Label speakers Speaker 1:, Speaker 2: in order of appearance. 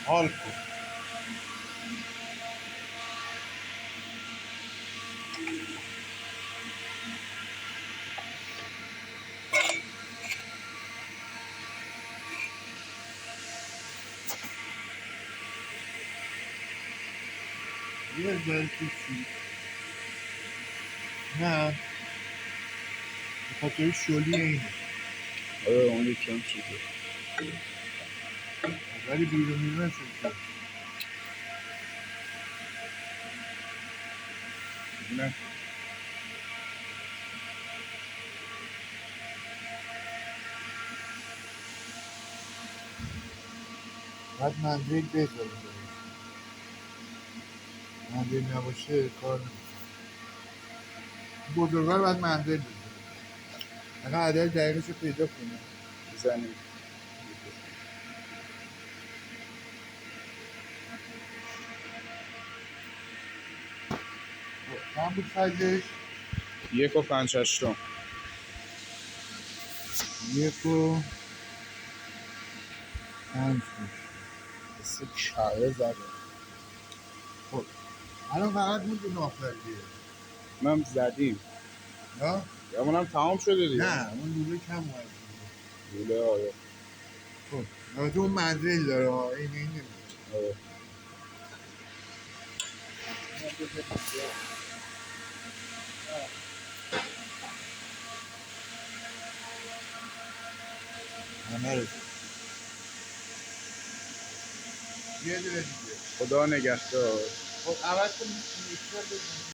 Speaker 1: حال کن. یه ذره توسی نه بخاطر شلی اینه.
Speaker 2: آره اون یکی هم چیزه
Speaker 1: ولی بیرون شد
Speaker 2: نه
Speaker 1: باید منزل بذاریم. منزل نباشه کار نمیشه. بزرگوار باید منزل بذاریم. اگه عدد دقیقش رو پیدا کنیم
Speaker 2: زنیم
Speaker 1: چند بود سایزش؟
Speaker 2: 1 و 5/8
Speaker 1: 1 و 5 بود.
Speaker 2: مثل کعبه زده.
Speaker 1: خب الان فقط مونده نافذیه
Speaker 2: من زدیم
Speaker 1: نه؟
Speaker 2: یا اونم تمام شده دیگه.
Speaker 1: نه اون لوله کم باید
Speaker 2: لوله آره
Speaker 1: خب البته اون منزل داره ها این نمیشه.
Speaker 2: آره
Speaker 1: همه رو یه دونه دیگه.
Speaker 2: خدا نگهدار.
Speaker 1: خب عوض کن میکسر بزن.